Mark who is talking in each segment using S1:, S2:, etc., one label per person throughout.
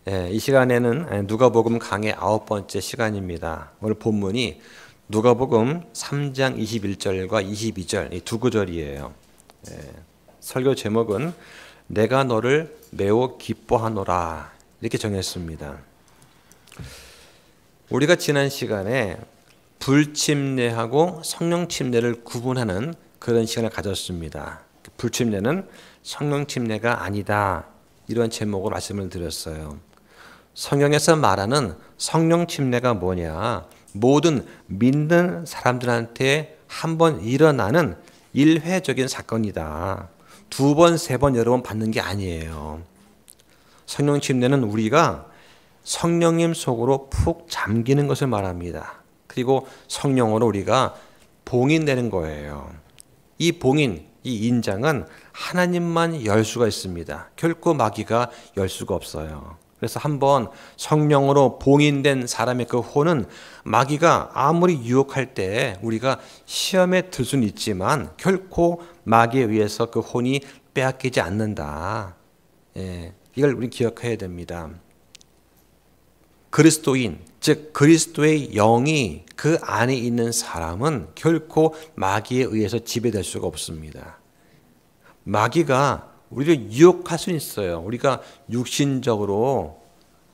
S1: 이 시간에는 누가복음 강의 9번째 시간입니다. 오늘 본문이 누가복음 3장 21절과 22절 이 두 구절이에요. 설교 제목은 내가 너를 매우 기뻐하노라 이렇게 정했습니다. 우리가 지난 시간에 불침례하고 성령 침례를 구분하는 그런 시간을 가졌습니다. 불침례는 성령 침례가 아니다 이런 제목으로 말씀을 드렸어요. 성경에서 말하는 성령 침례가 뭐냐? 모든 믿는 사람들한테 한 번 일어나는 일회적인 사건이다. 두 번, 세 번, 여러 번 받는 게 아니에요. 성령 침례는 우리가 성령님 속으로 푹 잠기는 것을 말합니다. 그리고 성령으로 우리가 봉인되는 거예요. 이 봉인, 이 인장은 하나님만 열 수가 있습니다. 결코 마귀가 열 수가 없어요. 그래서 한번 성령으로 봉인된 사람의 그 혼은 마귀가 아무리 유혹할 때 우리가 시험에 들 수는 있지만 결코 마귀에 의해서 그 혼이 빼앗기지 않는다. 이걸 우리 기억해야 됩니다. 그리스도인, 즉 그리스도의 영이 그 안에 있는 사람은 결코 마귀에 의해서 지배될 수가 없습니다. 마귀가 우리를 유혹할 수는 있어요. 우리가 육신적으로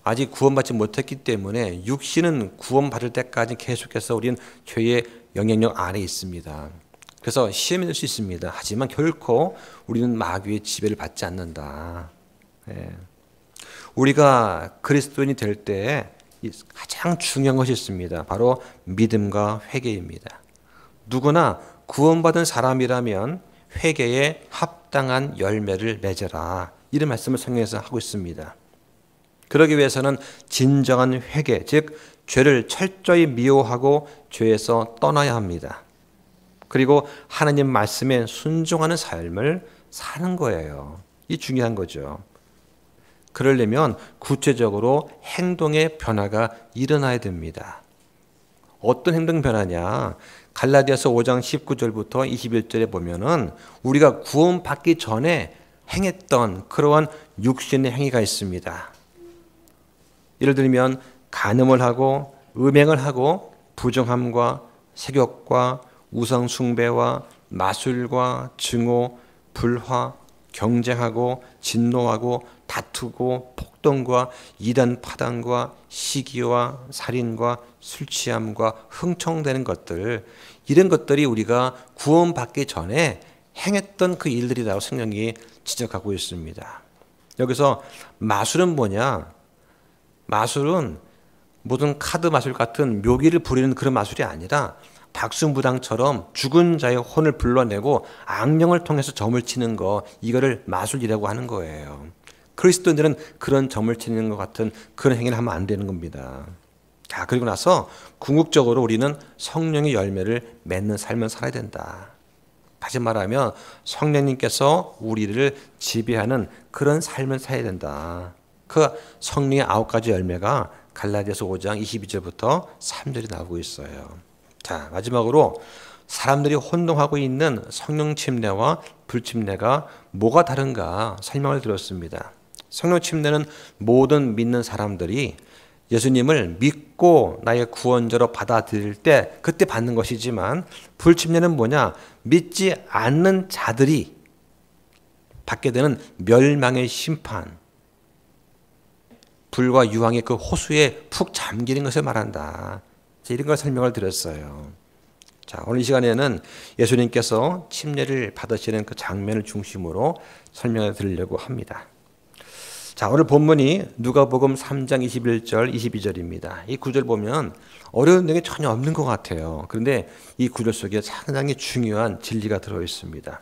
S1: 아직 구원받지 못했기 때문에 육신은 구원받을 때까지 계속해서 우리는 죄의 영향력 아래에 있습니다. 그래서 시험이 될 수 있습니다. 하지만 결코 우리는 마귀의 지배를 받지 않는다. 우리가 그리스도인이 될 때 가장 중요한 것이 있습니다. 바로 믿음과 회개입니다. 누구나 구원받은 사람이라면 회개에 합당한 열매를 맺어라. 이런 말씀을 성경에서 하고 있습니다. 그러기 위해서는 진정한 회개, 즉 죄를 철저히 미워하고 죄에서 떠나야 합니다. 그리고 하나님 말씀에 순종하는 삶을 사는 거예요. 이 중요한 거죠. 그러려면 구체적으로 행동의 변화가 일어나야 됩니다. 어떤 행동 변화냐? 갈라디아서 5장 19절부터 21절에 보면은 우리가 구원받기 전에 행했던 그러한 육신의 행위가 있습니다. 예를 들면 간음을 하고 음행을 하고 부정함과 색욕과 우상 숭배와 마술과 증오, 불화, 경쟁하고 진노하고 다투고 폭동과 이단 파당과 시기와 살인과 술 취함과 흥청대는 것들, 이런 것들이 우리가 구원받기 전에 행했던 그 일들이라고 성경이 지적하고 있습니다. 여기서 마술은 뭐냐? 마술은 모든 카드 마술 같은 묘기를 부리는 그런 마술이 아니라 박수무당처럼 죽은 자의 혼을 불러내고 악령을 통해서 점을 치는 거, 이거를 마술이라고 하는 거예요. 그리스도인들은 그런 점을 치는 것 같은 그런 행위를 하면 안 되는 겁니다. 자, 그리고 나서 궁극적으로 우리는 성령의 열매를 맺는 삶을 살아야 된다. 다시 말하면 성령님께서 우리를 지배하는 그런 삶을 살아야 된다. 그 성령의 9가지 열매가 갈라디아서 5장 22절부터 3절이 나오고 있어요. 자, 마지막으로 사람들이 혼동하고 있는 성령 침례와 불침례가 뭐가 다른가 설명을 드렸습니다. 성령 침례는 모든 믿는 사람들이 예수님을 믿고 나의 구원자로 받아들일 때 그때 받는 것이지만, 불침례는 뭐냐? 믿지 않는 자들이 받게 되는 멸망의 심판, 불과 유황의 그 호수에 푹 잠기는 것을 말한다. 이런 걸 설명을 드렸어요. 자, 오늘 이 시간에는 예수님께서 침례를 받으시는 그 장면을 중심으로 설명을 드리려고 합니다. 자, 오늘 본문이 누가복음 3장 21절, 22절입니다. 이 구절 보면 어려운 내용이 전혀 없는 것 같아요. 그런데 이 구절 속에 상당히 중요한 진리가 들어 있습니다.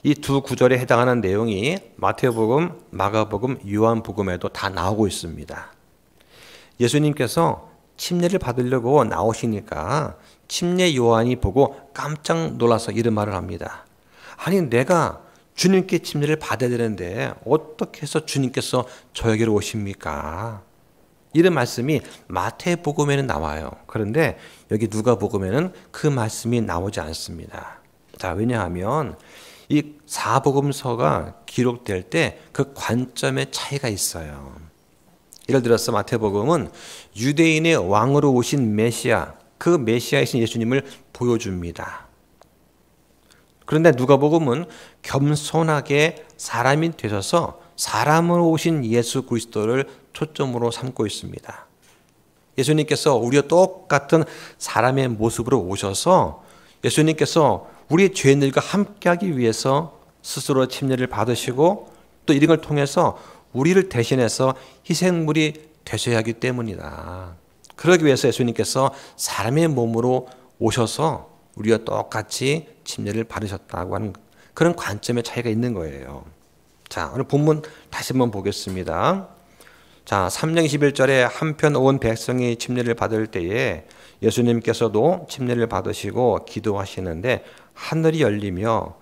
S1: 이 두 구절에 해당하는 내용이 마태복음, 마가복음, 요한복음에도 다 나오고 있습니다. 예수님께서 침례를 받으려고 나오시니까 침례 요한이 보고 깜짝 놀라서 이런 말을 합니다. 아니, 내가 주님께 침례를 받아야 되는데 어떻게 해서 주님께서 저에게로 오십니까? 이런 말씀이 마태복음에는 나와요. 그런데 여기 누가복음에는 그 말씀이 나오지 않습니다. 자, 왜냐하면 이 사복음서가 기록될 때 그 관점의 차이가 있어요. 예를 들어서 마태복음은 유대인의 왕으로 오신 메시아, 그 메시아이신 예수님을 보여줍니다. 그런데 누가복음은 겸손하게 사람이 되셔서 사람으로 오신 예수 그리스도를 초점으로 삼고 있습니다. 예수님께서 우리와 똑같은 사람의 모습으로 오셔서 예수님께서 우리 죄인들과 함께하기 위해서 스스로 침례를 받으시고 또 이런 걸 통해서 우리를 대신해서 희생물이 되셔야 하기 때문이다. 그러기 위해서 예수님께서 사람의 몸으로 오셔서 우리와 똑같이 침례를 받으셨다고 하는 그런 관점의 차이가 있는 거예요. 자, 오늘 본문 다시 한번 보겠습니다. 자, 3장 21절에 한편 온 백성이 침례를 받을 때에 예수님께서도 침례를 받으시고 기도하시는데 하늘이 열리며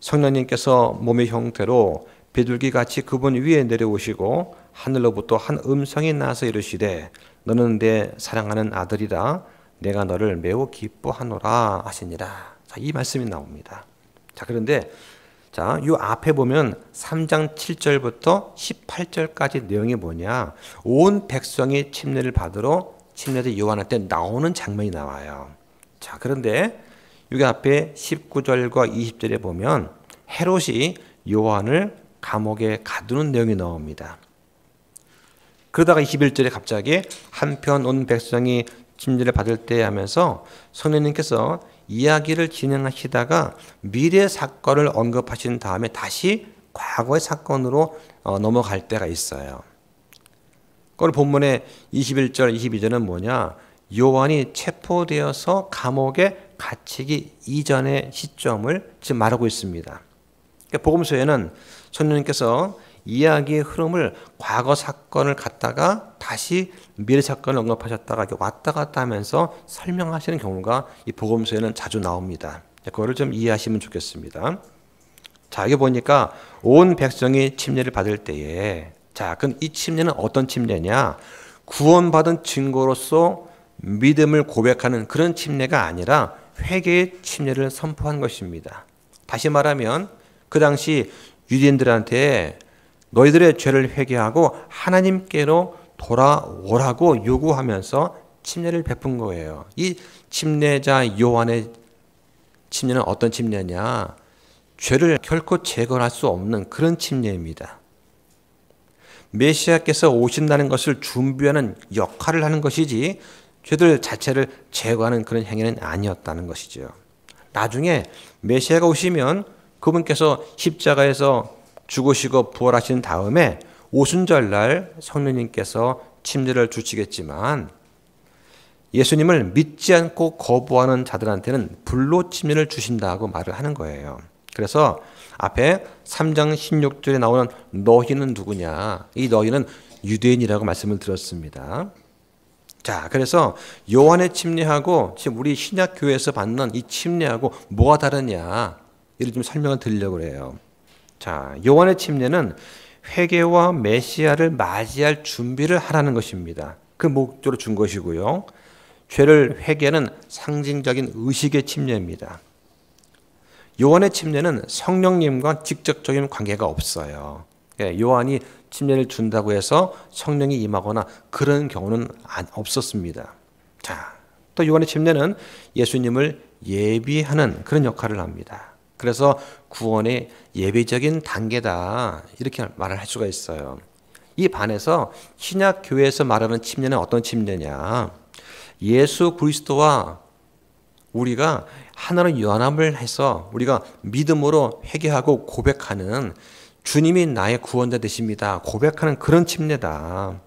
S1: 성령님께서 몸의 형태로 비둘기같이 그분 위에 내려오시고 하늘로부터 한 음성이 나서 이르시되 너는 내 사랑하는 아들이라 내가 너를 매우 기뻐하노라 하시니라. 자, 이 말씀이 나옵니다. 자, 그런데 자, 이 앞에 보면 3장 7절부터 18절까지 내용이 뭐냐? 온 백성이 침례를 받으러 침례대 요한한테 나오는 장면이 나와요. 자, 그런데 여기 앞에 19절과 20절에 보면 헤롯이 요한을 감옥에 가두는 내용이 나옵니다. 그러다가 21절에 갑자기 한편 온 백성이 침례를 받을 때 하면서 성령님께서 이야기를 진행하시다가 미래 사건을 언급하신 다음에 다시 과거의 사건으로 넘어갈 때가 있어요. 그걸 본문의 21절, 22절은 뭐냐? 요한이 체포되어서 감옥에 갇히기 이전의 시점을 지금 말하고 있습니다. 그러니까 복음서에는 성령님께서 이야기의 흐름을 과거 사건을 갖다가 다시 미래 사건을 언급하셨다가 이렇게 왔다 갔다 하면서 설명하시는 경우가 이 복음서에는 자주 나옵니다. 그거를 좀 이해하시면 좋겠습니다. 자, 여기 보니까 온 백성이 침례를 받을 때에 자, 그럼 이 침례는 어떤 침례냐? 구원받은 증거로서 믿음을 고백하는 그런 침례가 아니라 회개의 침례를 선포한 것입니다. 다시 말하면 그 당시 유대인들한테 너희들의 죄를 회개하고 하나님께로 돌아오라고 요구하면서 침례를 베푼 거예요. 이 침례자 요한의 침례는 어떤 침례냐? 죄를 결코 제거할 수 없는 그런 침례입니다. 메시아께서 오신다는 것을 준비하는 역할을 하는 것이지 죄들 자체를 제거하는 그런 행위는 아니었다는 것이죠. 나중에 메시아가 오시면 그분께서 십자가에서 죽으시고 부활하신 다음에 오순절날 성령님께서 침례를 주시겠지만 예수님을 믿지 않고 거부하는 자들한테는 불로 침례를 주신다고 말을 하는 거예요. 그래서 앞에 3장 16절에 나오는 너희는 누구냐? 이 너희는 유대인이라고 말씀을 드렸습니다. 자, 그래서 요한의 침례하고 지금 우리 신약교회에서 받는 이 침례하고 뭐가 다르냐? 이를 좀 설명을 드리려고 해요. 자, 요한의 침례는 회개와 메시아를 맞이할 준비를 하라는 것입니다. 그 목적으로 준 것이고요. 죄를 회개하는 상징적인 의식의 침례입니다. 요한의 침례는 성령님과 직접적인 관계가 없어요. 요한이 침례를 준다고 해서 성령이 임하거나 그런 경우는 없었습니다. 자, 또 요한의 침례는 예수님을 예비하는 그런 역할을 합니다. 그래서 구원의 예배적인 단계다 이렇게 말을 할 수가 있어요. 이 반해서 신약교회에서 말하는 침례는 어떤 침례냐? 예수 그리스도와 우리가 하나로 연합을 해서 우리가 믿음으로 회개하고 고백하는 주님이 나의 구원자 되십니다. 고백하는 그런 침례다.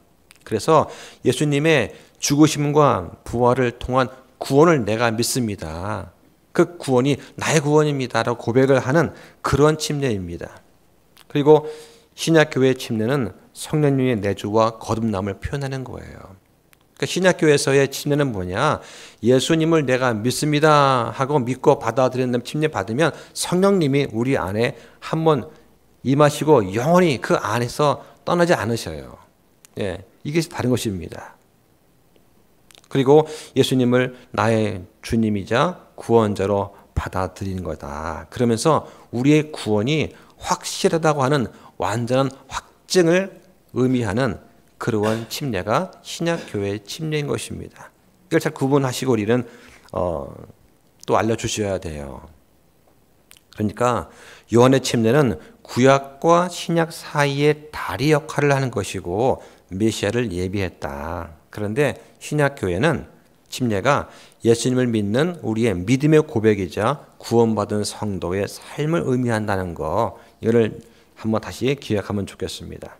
S1: 그래서 예수님의 죽으심과 부활을 통한 구원을 내가 믿습니다. 그 구원이 나의 구원입니다라고 고백을 하는 그런 침례입니다. 그리고 신약교회의 침례는 성령님의 내주와 거듭남을 표현하는 거예요. 그러니까 신약교회에서의 침례는 뭐냐? 예수님을 내가 믿습니다 하고 믿고 받아들이는 침례 받으면 성령님이 우리 안에 한번 임하시고 영원히 그 안에서 떠나지 않으셔요. 예, 이게 다른 것입니다. 그리고 예수님을 나의 주님이자 구원자로 받아들이는 거다. 그러면서 우리의 구원이 확실하다고 하는 완전한 확증을 의미하는 그러한 침례가 신약교회의 침례인 것입니다. 이걸 잘 구분하시고 우리는 또 알려주셔야 돼요. 그러니까 요한의 침례는 구약과 신약 사이의 다리 역할을 하는 것이고 메시아를 예비했다. 그런데 신약교회는 침례가 예수님을 믿는 우리의 믿음의 고백이자 구원받은 성도의 삶을 의미한다는 거, 이거를 한번 다시 기억하면 좋겠습니다.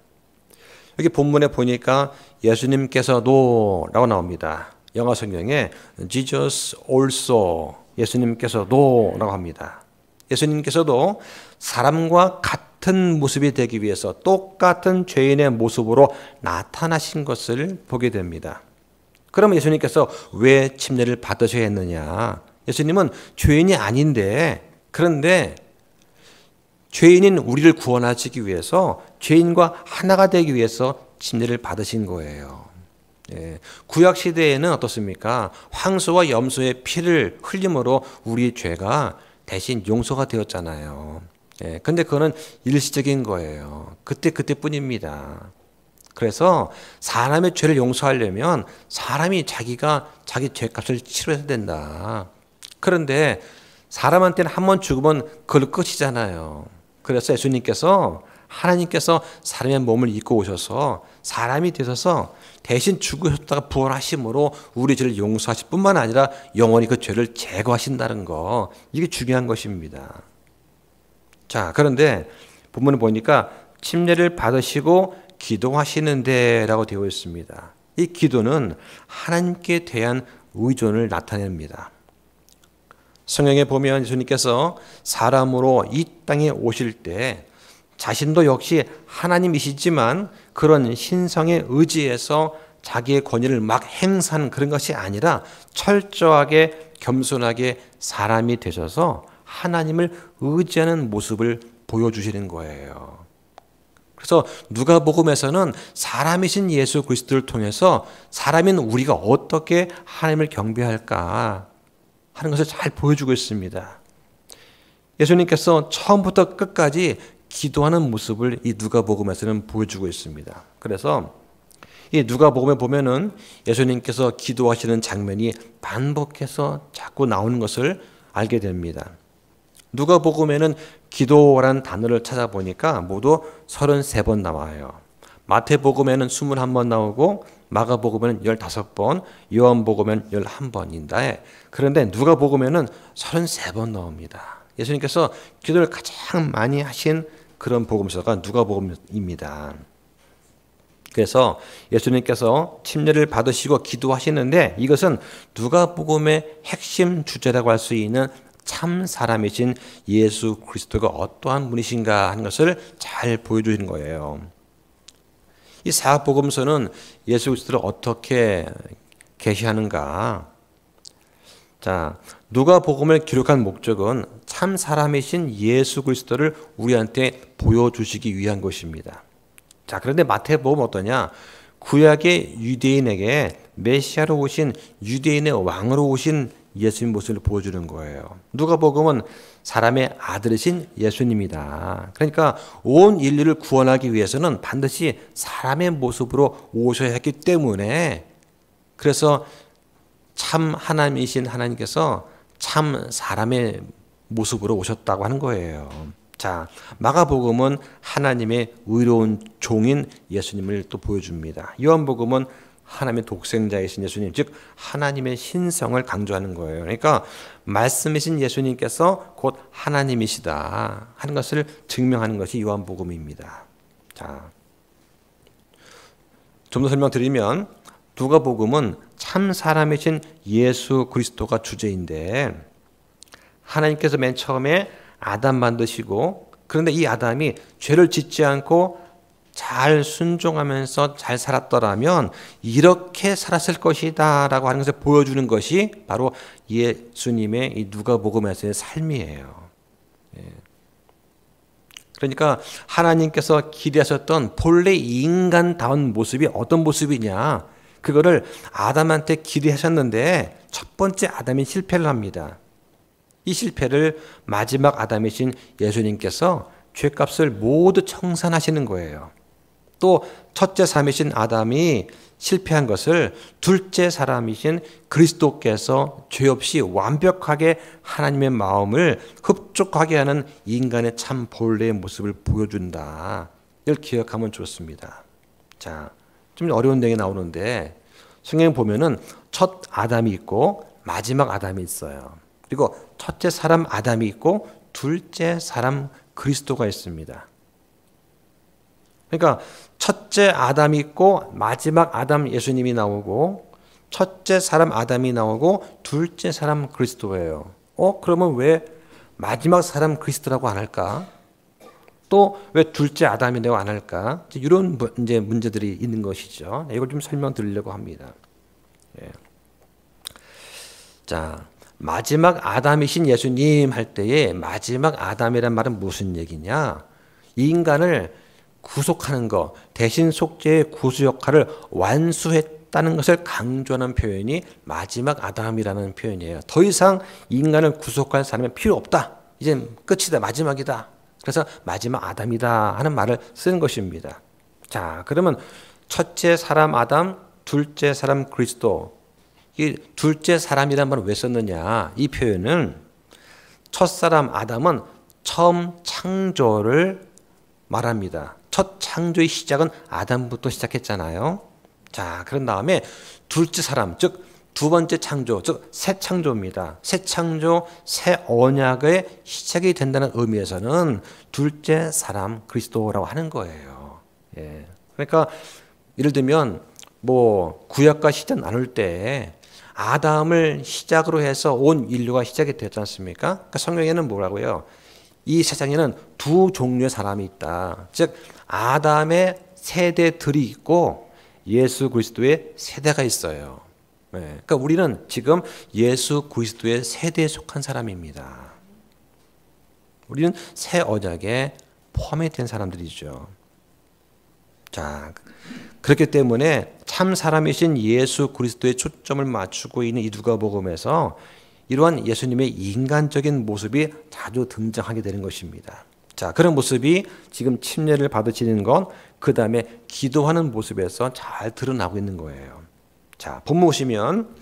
S1: 여기 본문에 보니까 예수님께서도 라고 나옵니다. 영어 성경에 Jesus also, 예수님께서도 라고 합니다. 예수님께서도 사람과 같은 모습이 되기 위해서 똑같은 죄인의 모습으로 나타나신 것을 보게 됩니다. 그러면 예수님께서 왜 침례를 받으셔야 했느냐? 예수님은 죄인이 아닌데, 그런데 죄인인 우리를 구원하시기 위해서, 죄인과 하나가 되기 위해서 침례를 받으신 거예요. 구약 시대에는 어떻습니까? 황소와 염소의 피를 흘림으로 우리 죄가 대신 용서가 되었잖아요. 근데 그거는 일시적인 거예요. 그때뿐입니다. 그래서 사람의 죄를 용서하려면 사람이 자기가 자기 죄값을 치러야 된다. 그런데 사람한테는 한 번 죽으면 그걸로 끝이잖아요. 그래서 예수님께서, 하나님께서 사람의 몸을 입고 오셔서 사람이 되셔서 대신 죽으셨다가 부활하심으로 우리 죄를 용서하실 뿐만 아니라 영원히 그 죄를 제거하신다는 거, 이게 중요한 것입니다. 자, 그런데 본문을 보니까 침례를 받으시고 기도하시는데 라고 되어 있습니다. 이 기도는 하나님께 대한 의존을 나타냅니다. 성경에 보면 예수님께서 사람으로 이 땅에 오실 때 자신도 역시 하나님이시지만 그런 신성에 의지해서 자기의 권위를 막 행사하는 그런 것이 아니라 철저하게 겸손하게 사람이 되셔서 하나님을 의지하는 모습을 보여주시는 거예요. 그래서 누가복음에서는 사람이신 예수 그리스도를 통해서 사람인 우리가 어떻게 하나님을 경배할까 하는 것을 잘 보여주고 있습니다. 예수님께서 처음부터 끝까지 기도하는 모습을 이 누가복음에서는 보여주고 있습니다. 그래서 이 누가복음에 보면은 예수님께서 기도하시는 장면이 반복해서 자꾸 나오는 것을 알게 됩니다. 누가복음에는 기도라는 단어를 찾아보니까 모두 33번 나와요. 마태복음에는 21번 나오고 마가복음에는 15번, 요한복음에는 11번인데, 그런데 누가복음에는 33번 나옵니다. 예수님께서 기도를 가장 많이 하신 그런 복음서가 누가복음입니다. 그래서 예수님께서 침례를 받으시고 기도하시는데 이것은 누가복음의 핵심 주제라고 할 수 있는 참 사람이신 예수 그리스도가 어떠한 분이신가 하는 것을 잘 보여주시는 거예요. 이 사복음서는 예수 그리스도를 어떻게 계시하는가? 자, 누가복음을 기록한 목적은 참 사람이신 예수 그리스도를 우리한테 보여주시기 위한 것입니다. 자, 그런데 마태복음 어떠냐? 구약의 유대인에게 메시아로 오신, 유대인의 왕으로 오신 예수님 모습을 보여주는 거예요. 누가복음은 사람의 아들이신 예수님이다. 그러니까 온 인류를 구원하기 위해서는 반드시 사람의 모습으로 오셔야 했기 때문에, 그래서 참 하나님이신 하나님께서 참 사람의 모습으로 오셨다고 하는 거예요. 자, 마가복음은 하나님의 의로운 종인 예수님을 또 보여줍니다. 요한복음은 하나님의 독생자이신 예수님, 즉 하나님의 신성을 강조하는 거예요. 그러니까 말씀이신 예수님께서 곧 하나님이시다 하는 것을 증명하는 것이 요한복음입니다. 자, 좀 더 설명드리면 누가복음은 참 사람이신 예수 그리스도가 주제인데, 하나님께서 맨 처음에 아담 만드시고, 그런데 이 아담이 죄를 짓지 않고 잘 순종하면서 잘 살았더라면 이렇게 살았을 것이다 라고 하는 것을 보여주는 것이 바로 예수님의 이 누가복음에서의 삶이에요. 그러니까 하나님께서 기대하셨던 본래 인간다운 모습이 어떤 모습이냐, 그거를 아담한테 기대하셨는데 첫 번째 아담이 실패를 합니다. 이 실패를 마지막 아담이신 예수님께서 죄값을 모두 청산하시는 거예요. 또 첫째 사람이신 아담이 실패한 것을 둘째 사람이신 그리스도께서 죄 없이 완벽하게 하나님의 마음을 흡족하게 하는 인간의 참 본래의 모습을 보여준다. 이걸 기억하면 좋습니다. 자, 좀 어려운 내용이 나오는데 성경 보면은 첫 아담이 있고 마지막 아담이 있어요. 그리고 첫째 사람 아담이 있고 둘째 사람 그리스도가 있습니다. 그러니까 첫째 아담이 있고 마지막 아담 예수님이 나오고 첫째 사람 아담이 나오고 둘째 사람 그리스도예요. 그러면 왜 마지막 사람 그리스도라고 안 할까? 또 왜 둘째 아담이라고 안 할까? 이런 이제 문제들이 있는 것이죠. 이걸 좀 설명드리려고 합니다. 예. 자, 마지막 아담이신 예수님 할 때에 마지막 아담이란 말은 무슨 얘기냐? 이 인간을 구속하는 것, 대신 속죄의 구수 역할을 완수했다는 것을 강조하는 표현이 마지막 아담이라는 표현이에요. 더 이상 인간을 구속할 사람이 필요 없다. 이제 끝이다. 마지막이다. 그래서 마지막 아담이다 하는 말을 쓰는 것입니다. 자, 그러면 첫째 사람 아담, 둘째 사람 그리스도. 이 둘째 사람이란 말을 왜 썼느냐? 이 표현은 첫 사람 아담은 처음 창조를 말합니다. 첫 창조의 시작은 아담부터 시작했잖아요. 자, 그런 다음에 둘째 사람, 즉 두 번째 창조, 즉 새 창조입니다. 새 창조, 새 언약의 시작이 된다는 의미에서는 둘째 사람 그리스도라고 하는 거예요. 예. 그러니까 예를 들면 뭐 구약과 시대 나눌 때 아담을 시작으로 해서 온 인류가 시작이 되었지 않습니까? 그러니까 성경에는 뭐라고요? 이 세상에는 두 종류의 사람이 있다. 즉 아담의 세대들이 있고 예수 그리스도의 세대가 있어요. 네. 그러니까 우리는 지금 예수 그리스도의 세대에 속한 사람입니다. 우리는 새 언약에 포함이 된 사람들이죠. 자, 그렇기 때문에 참 사람이신 예수 그리스도의 초점을 맞추고 있는 이 누가복음에서 이러한 예수님의 인간적인 모습이 자주 등장하게 되는 것입니다. 자, 그런 모습이 지금 침례를 받으시는 건 그 다음에 기도하는 모습에서 잘 드러나고 있는 거예요. 자, 본문 보시면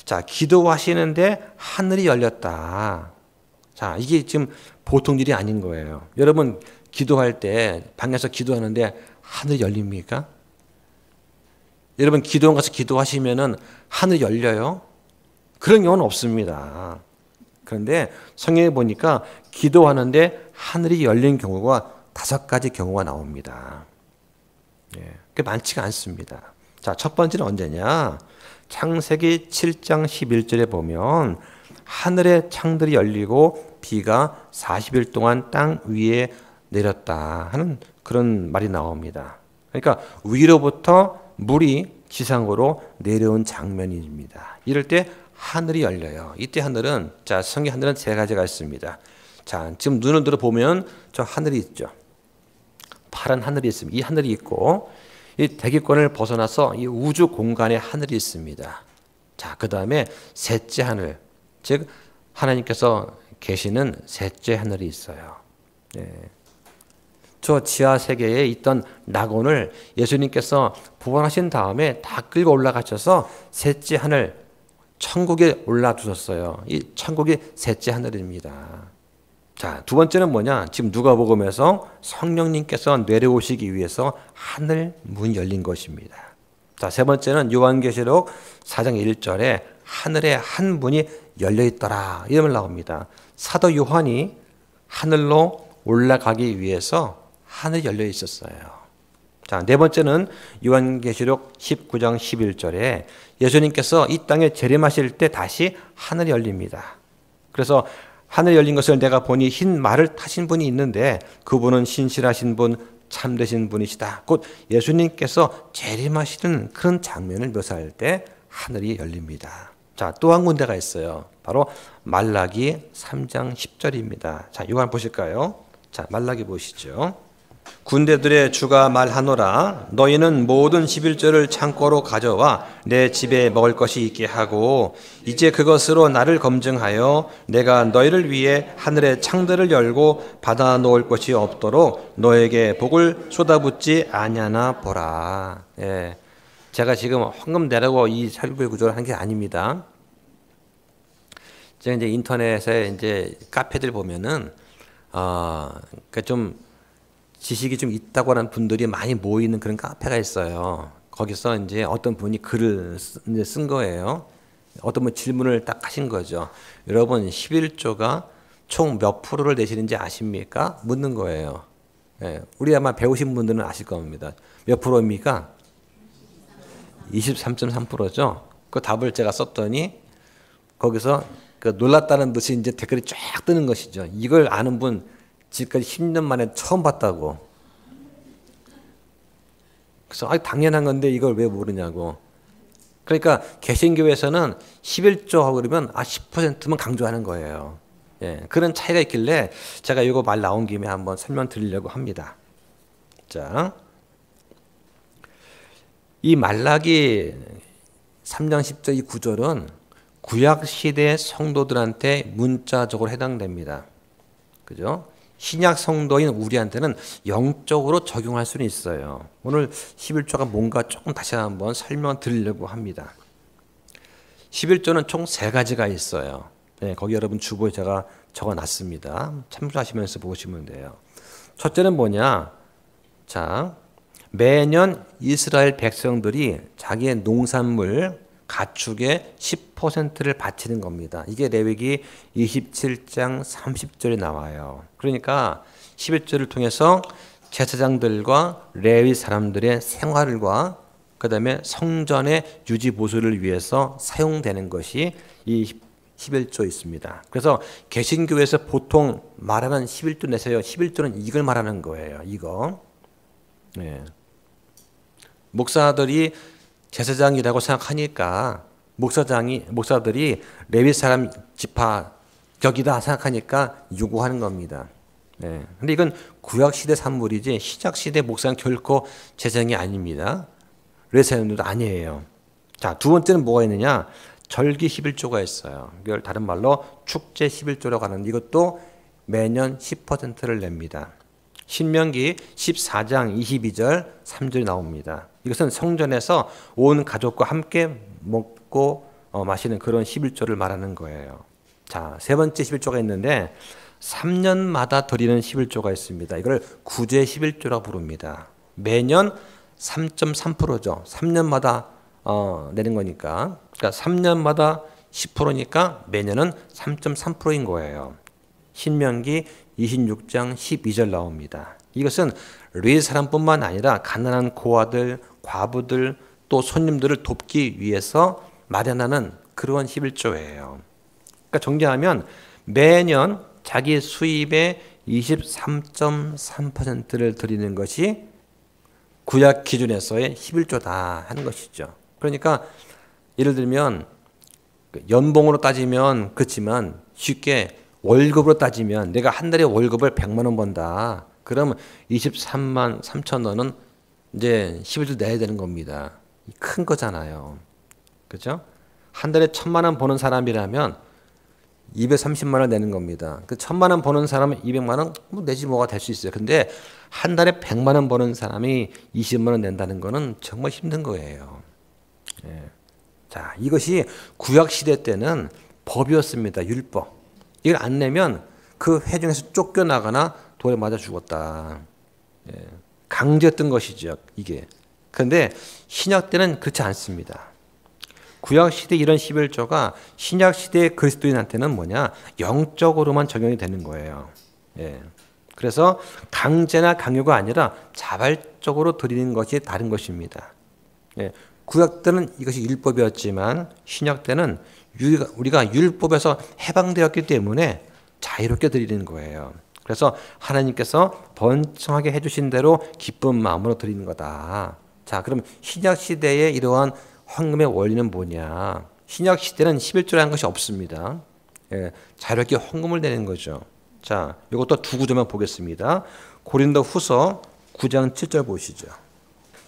S1: 자, 기도하시는데 하늘이 열렸다. 자, 이게 지금 보통 일이 아닌 거예요. 여러분 기도할 때 방에서 기도하는데 하늘이 열립니까? 여러분 기도원 가서 기도하시면은 하늘이 열려요? 그런 경우는 없습니다. 그런데 성경에 보니까 기도하는데 하늘이 열린 경우가 5가지 경우가 나옵니다. 예, 그게 많지가 않습니다. 자, 첫 번째는 언제냐? 창세기 7장 11절에 보면 하늘의 창들이 열리고 비가 40일 동안 땅 위에 내렸다 하는 그런 말이 나옵니다. 그러니까 위로부터 물이 지상으로 내려온 장면입니다. 이럴 때 하늘이 열려요. 이때 하늘은 자, 성경 하늘은 3가지가 있습니다. 자, 지금 눈을 들어 보면 저 하늘이 있죠. 파란 하늘이 있습니다. 이 하늘이 있고 이 대기권을 벗어나서 이 우주 공간에 하늘이 있습니다. 자, 그다음에 셋째 하늘, 즉 하나님께서 계시는 셋째 하늘이 있어요. 네. 저 지하 세계에 있던 낙원을 예수님께서 부활하신 다음에 다 끌고 올라가셔서 셋째 하늘 천국에 올라두셨어요. 이 천국이 셋째 하늘입니다. 자, 두 번째는 뭐냐? 지금 누가복음에서 성령님께서 내려오시기 위해서 하늘 문이 열린 것입니다. 자, 세 번째는 요한계시록 4장 1절에 하늘에 한 문이 열려 있더라. 이름을 나옵니다. 사도 요한이 하늘로 올라가기 위해서 하늘이 열려 있었어요. 자, 네 번째는 요한계시록 19장 11절에 예수님께서 이 땅에 재림하실 때 다시 하늘이 열립니다. 그래서 하늘이 열린 것을 내가 보니 흰 말을 타신 분이 있는데 그분은 신실하신 분, 참되신 분이시다. 곧 예수님께서 재림하시는 그런 장면을 묘사할 때 하늘이 열립니다. 자, 또 한 군데가 있어요. 바로 말라기 3장 10절입니다. 자, 이거 한번 보실까요? 자, 말라기 보시죠. 군대들의 주가 말하노라. 너희는 모든 11조를 창고로 가져와 내 집에 먹을 것이 있게 하고 이제 그것으로 나를 검증하여 내가 너희를 위해 하늘의 창들을 열고 받아 놓을 것이 없도록 너에게 복을 쏟아붓지 아니하나 보라. 예. 제가 지금 헌금 내라고 이 설교 구조를 한 게 아닙니다. 제가 이제 인터넷에 이제 카페들 보면은 그러니까 좀 지식이 좀 있다고 하는 분들이 많이 모이는 그런 카페가 있어요. 거기서 이제 어떤 분이 글을 쓴 거예요. 어떤 분 질문을 딱 하신 거죠. 여러분 11조가 총 몇 프로를 내시는지 아십니까? 묻는 거예요. 예, 우리 아마 배우신 분들은 아실 겁니다. 몇 프로입니까? 23.3%죠. 그 답을 제가 썼더니 거기서 그 놀랐다는 듯이 이제 댓글이 쫙 뜨는 것이죠. 이걸 아는 분 지금까지 10년 만에 처음 봤다고. 그래서 당연한 건데 이걸 왜 모르냐고. 그러니까 개신교에서는 11조 하고 그러면 10%만 강조하는 거예요. 예, 그런 차이가 있길래 제가 이거 말 나온 김에 한번 설명드리려고 합니다. 자, 이 말라기 3장 10절 이 구절은 구약 시대 성도들한테 문자적으로 해당됩니다. 그죠? 신약 성도인 우리한테는 영적으로 적용할 수는 있어요. 오늘 11조가 뭔가 조금 다시 한번 설명드리려고 합니다. 11조는 총 3가지가 있어요. 네, 거기 여러분 주보에 제가 적어놨습니다. 참조하시면서 보시면 돼요. 첫째는 뭐냐? 자, 매년 이스라엘 백성들이 자기의 농산물 가축의 10%를 바치는 겁니다. 이게 레위기 27장 30절에 나와요. 그러니까 11절을 통해서 제사장들과 레위 사람들의 생활과 그다음에 성전의 유지 보수를 위해서 사용되는 것이 이 11조 있습니다. 그래서 개신교에서 보통 말하는 11조 내세요. 11조는 이걸 말하는 거예요. 이거. 네. 목사들이 제사장이라고 생각하니까 목사들이 레위 사람 지파격이다 생각하니까 요구하는 겁니다. 네. 근데 이건 구약 시대 산물이지 신약 시대 목사는 결코 제사장이 아닙니다. 레위 사람들도 아니에요. 자, 두 번째는 뭐가 있느냐? 절기 11조가 있어요. 이걸 다른 말로 축제 11조라고 하는데 이것도 매년 10%를 냅니다. 신명기 14장 22절 3절이 나옵니다. 이것은 성전에서 온 가족과 함께 먹고 마시는 그런 11조를 말하는 거예요. 자, 세 번째 11조가 있는데 3년마다 드리는 11조가 있습니다. 이걸 구제 11조라고 부릅니다. 매년 3.3%죠. 3년마다 내는 거니까. 그러니까 3년마다 10%니까 매년은 3.3%인 거예요. 신명기 26장 12절 나옵니다. 이것은 레위 사람뿐만 아니라 가난한 고아들, 과부들, 또 손님들을 돕기 위해서 마련하는 그런 11조예요. 그러니까 정리하면 매년 자기 수입의 23.3%를 드리는 것이 구약 기준에서의 11조다 하는 것이죠. 그러니까 예를 들면 연봉으로 따지면 그렇지만 쉽게 월급으로 따지면 내가 한 달에 월급을 100만 원 번다. 그러면 23만 3천 원은 이제 11조 내야 되는 겁니다. 큰 거잖아요. 그죠? 한 달에 1,000만 원 버는 사람이라면 230만 원 내는 겁니다. 그 1,000만 원 버는 사람은 200만 원 내지 뭐가 될 수 있어요. 근데 한 달에 100만 원 버는 사람이 20만 원 낸다는 거는 정말 힘든 거예요. 예. 자, 이것이 구약 시대 때는 법이었습니다. 율법. 이걸 안 내면 그 회중에서 쫓겨나거나 돌에 맞아 죽었다. 예. 강제였던 것이죠. 이게. 그런데 신약 때는 그렇지 않습니다. 구약 시대 이런 11조가 신약 시대의 그리스도인한테는 뭐냐? 영적으로만 적용이 되는 거예요. 예. 그래서 강제나 강요가 아니라 자발적으로 드리는 것이 다른 것입니다. 예. 구약 때는 이것이 율법이었지만 신약 때는 우리가 율법에서 해방되었기 때문에 자유롭게 드리는 거예요. 그래서 하나님께서 번창하게 해주신 대로 기쁜 마음으로 드리는 거다. 자, 그럼 신약 시대의 이러한 헌금의 원리는 뭐냐? 신약 시대는 11조라는 것이 없습니다. 예, 자유롭게 헌금을 내는 거죠. 자, 이것도 두 구절만 보겠습니다. 고린도 후서 9장 7절 보시죠.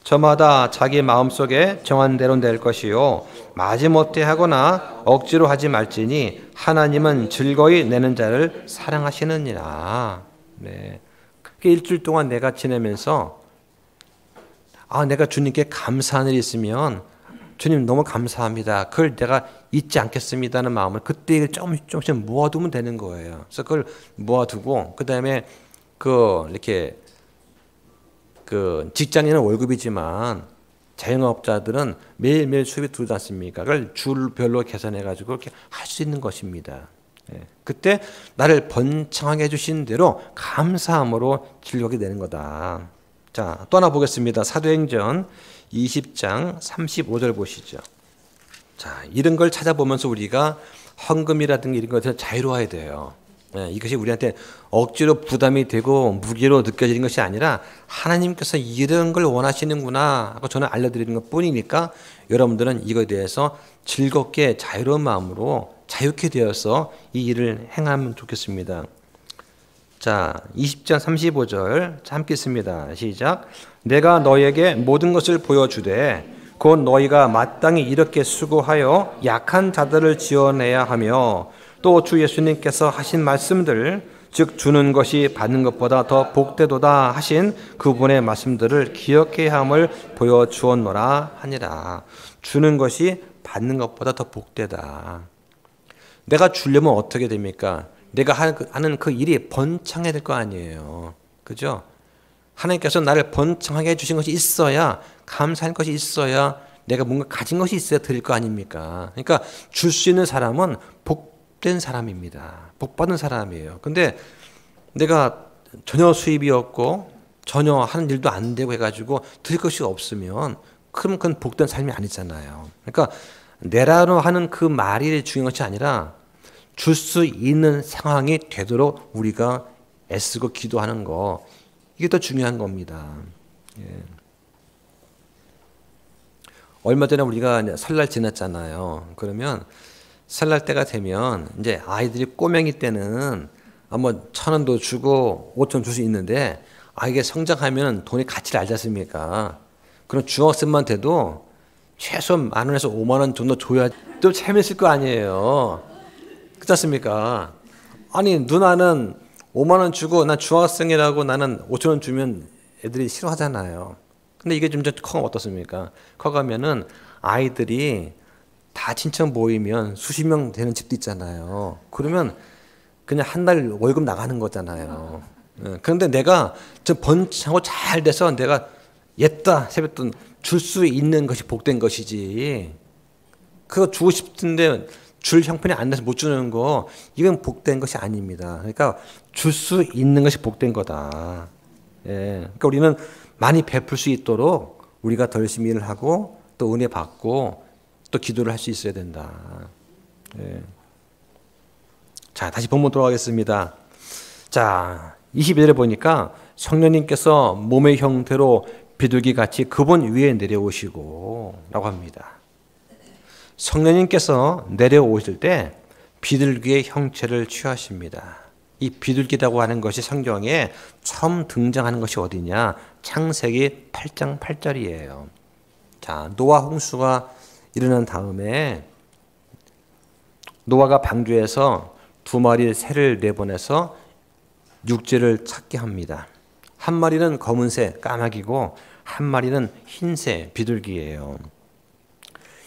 S1: 저마다 자기 마음속에 정한 대로 낼 것이요 마지못해 하거나 억지로 하지 말지니 하나님은 즐거이 내는 자를 사랑하시느니라. 네. 일주일 동안 내가 지내면서 내가 주님께 감사한 일이 있으면 주님 너무 감사합니다. 그걸 내가 잊지 않겠습니다는 마음을 그때 조금씩 모아두면 되는 거예요. 그래서 그걸 모아두고 그다음에 이렇게 직장인은 월급이지만 자영업자들은 매일매일 수입이 들어오지 않습니까? 그걸 줄별로 계산해가지고 이렇게 할 수 있는 것입니다. 그때 나를 번창하게 해주신 대로 감사함으로 즐겁게 되는 거다. 자, 또 하나 보겠습니다. 사도행전 20장 35절 보시죠. 자, 이런 걸 찾아보면서 우리가 헌금이라든가 이런 것에서 자유로워야 돼요. 이것이 우리한테 억지로 부담이 되고 무게로 느껴지는 것이 아니라 하나님께서 이런 걸 원하시는구나 하고 저는 알려드리는 것 뿐이니까 여러분들은 이거에 대해서 즐겁게 자유로운 마음으로 자유케 되어서 이 일을 행하면 좋겠습니다. 자, 20장 35절 함께 읽습니다. 시작. 내가 너에게 모든 것을 보여주되 곧 너희가 마땅히 이렇게 수고하여 약한 자들을 지원해야 하며 또 주 예수님께서 하신 말씀들 즉 주는 것이 받는 것보다 더 복되도다 하신 그분의 말씀들을 기억해야 함을 보여주었노라 하니라. 주는 것이 받는 것보다 더 복되다. 내가 주려면 어떻게 됩니까? 내가 하는 그 일이 번창해야 될 거 아니에요. 그죠? 하나님께서 나를 번창하게 해주신 것이 있어야, 감사할 것이 있어야 내가 뭔가 가진 것이 있어야 드릴 거 아닙니까? 그러니까 줄 수 있는 사람은 복된 사람입니다. 복받은 사람이에요. 근데 내가 전혀 수입이 없고 전혀 하는 일도 안 되고 해가지고 드릴 것이 없으면 그럼 그건 복된 삶이 아니잖아요. 그러니까 내라로 하는 그 말이 중요한 것이 아니라 줄 수 있는 상황이 되도록 우리가 애쓰고 기도하는 거, 이게 더 중요한 겁니다. 예. 얼마 전에 우리가 설날 지났잖아요. 그러면 설날 때가 되면 이제 아이들이 꼬맹이 때는 뭐 1,000원도 주고 5,000원 줄 수 있는데 이게 성장하면 돈이 가치를 알지 않습니까? 그럼 중학생만 돼도 최소 10,000원에서 50,000원 정도 줘야 또 재밌을 거 아니에요. 그렇지 않습니까? 아니 누나는 50,000원 주고 난 중학생이라고 나는 5,000원 주면 애들이 싫어하잖아요. 근데 이게 좀 커가면 어떻습니까? 커가면은 아이들이 다 친척 모이면 수십 명 되는 집도 있잖아요. 그러면 그냥 한 달 월급 나가는 거잖아요. 그런데 내가 좀 번창하고 잘 돼서 내가 옛다 세뱃돈 줄 수 있는 것이 복된 것이지. 그거 주고 싶은데 줄 형편이 안 돼서 못 주는 거, 이건 복된 것이 아닙니다. 그러니까 줄 수 있는 것이 복된 거다. 예. 그러니까 우리는 많이 베풀 수 있도록 우리가 더 열심히 일을 하고 또 은혜 받고 또 기도를 할 수 있어야 된다. 예. 자, 다시 본문 돌아가겠습니다. 자, 22절에 보니까 성령님께서 몸의 형태로 비둘기 같이 그분 위에 내려오시고 라고 합니다. 성령님께서 내려오실 때 비둘기의 형체를 취하십니다. 이 비둘기라고 하는 것이 성경에 처음 등장하는 것이 어디냐? 창세기 8장 8절이에요. 자, 노아 홍수가 일어난 다음에 노아가 방주에서 2마리 새를 내보내서 육지를 찾게 합니다. 한 마리는 검은 새, 까마귀고 한 마리는 흰 새, 비둘기예요.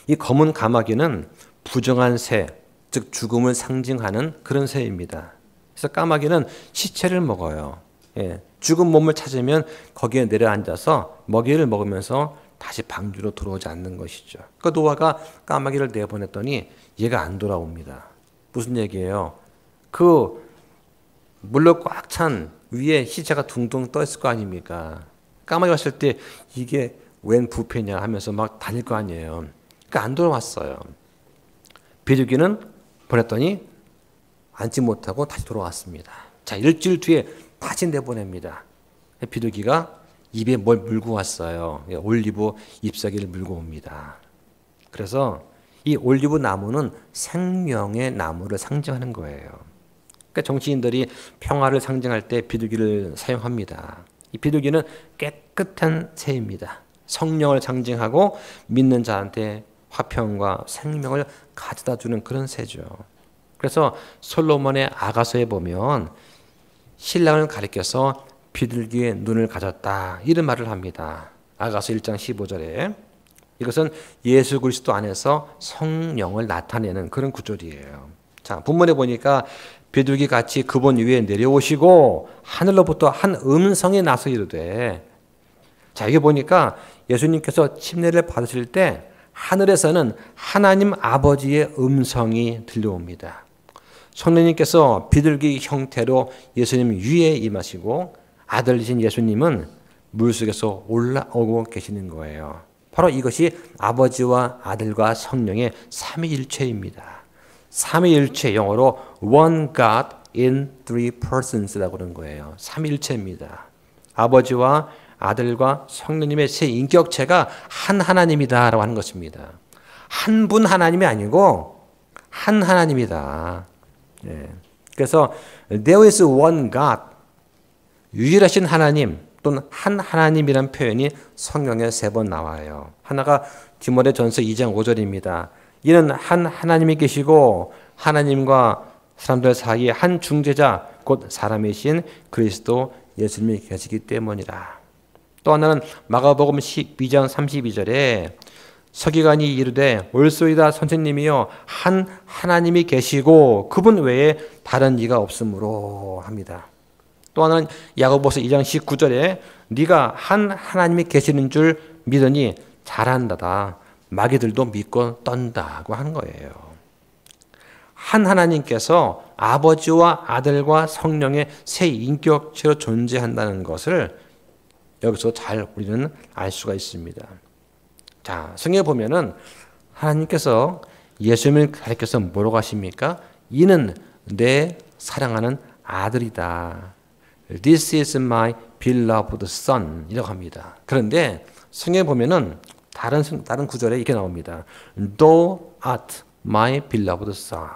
S1: 이 검은 까마귀는 부정한 새, 즉 죽음을 상징하는 그런 새입니다. 그래서 까마귀는 시체를 먹어요. 예, 죽은 몸을 찾으면 거기에 내려앉아서 먹이를 먹으면서 다시 방주로 들어오지 않는 것이죠. 그 노아가 까마귀를 내보냈더니 얘가 안 돌아옵니다. 무슨 얘기예요? 그 물로 꽉 찬 위에 시체가 둥둥 떠 있을 거 아닙니까? 까마귀 왔을 때 이게 웬 부패냐 하면서 막 다닐 거 아니에요. 그러니까 안 돌아왔어요. 비둘기는 보냈더니 앉지 못하고 다시 돌아왔습니다. 자, 일주일 뒤에 다시 내보냅니다. 비둘기가 입에 뭘 물고 왔어요. 올리브 잎사귀를 물고 옵니다. 그래서 이 올리브 나무는 생명의 나무를 상징하는 거예요. 그러니까 정치인들이 평화를 상징할 때 비둘기를 사용합니다. 이 비둘기는 깨끗한 새입니다. 성령을 상징하고 믿는 자한테 화평과 생명을 가져다 주는 그런 새죠. 그래서 솔로몬의 아가서에 보면 신랑을 가리켜서 비둘기의 눈을 가졌다 이런 말을 합니다. 아가서 1장 15절에 이것은 예수 그리스도 안에서 성령을 나타내는 그런 구절이에요. 자, 본문에 보니까 비둘기 같이 그분 위에 내려오시고 하늘로부터 한 음성이 나서 이르되, 자, 이게 보니까 예수님께서 침례를 받으실 때 하늘에서는 하나님 아버지의 음성이 들려옵니다. 성령님께서 비둘기 형태로 예수님 위에 임하시고 아들이신 예수님은 물속에서 올라오고 계시는 거예요. 바로 이것이 아버지와 아들과 성령의 삼위일체입니다. 삼위일체, 영어로 One God in Three Persons라고 그런 거예요. 삼위일체입니다. 아버지와 아들과 성령님의 세 인격체가 한 하나님이다라고 하는 것입니다. 한 분 하나님이 아니고 한 하나님이다. 예. 그래서 There is one God, 유일하신 하나님 또는 한 하나님이라는 표현이 성경에 3번 나와요. 하나가 디모데전서 2장 5절입니다. 이는 한 하나님이 계시고 하나님과 사람들 사이에 한 중재자 곧 사람이신 그리스도 예수님이 계시기 때문이라. 또 하나는 마가복음 12장 32절에 서기관이 이르되 옳소이다 선생님이여 한 하나님이 계시고 그분 외에 다른 이가 없으므로 합니다. 또 하나는 야고보서 2장 19절에 네가 한 하나님이 계시는 줄 믿으니 잘한다다. 마귀들도 믿고 떤다고 하는 거예요. 한 하나님께서 아버지와 아들과 성령의 세 인격체로 존재한다는 것을 여기서 잘 우리는 알 수가 있습니다. 자, 성경에 보면은 하나님께서 예수님을 가리켜서 뭐라고 하십니까? 이는 내 사랑하는 아들이다. This is my beloved son 이라고 합니다. 그런데 성경에 보면은 다른 구절에 이렇게 나옵니다. Thou art my beloved son.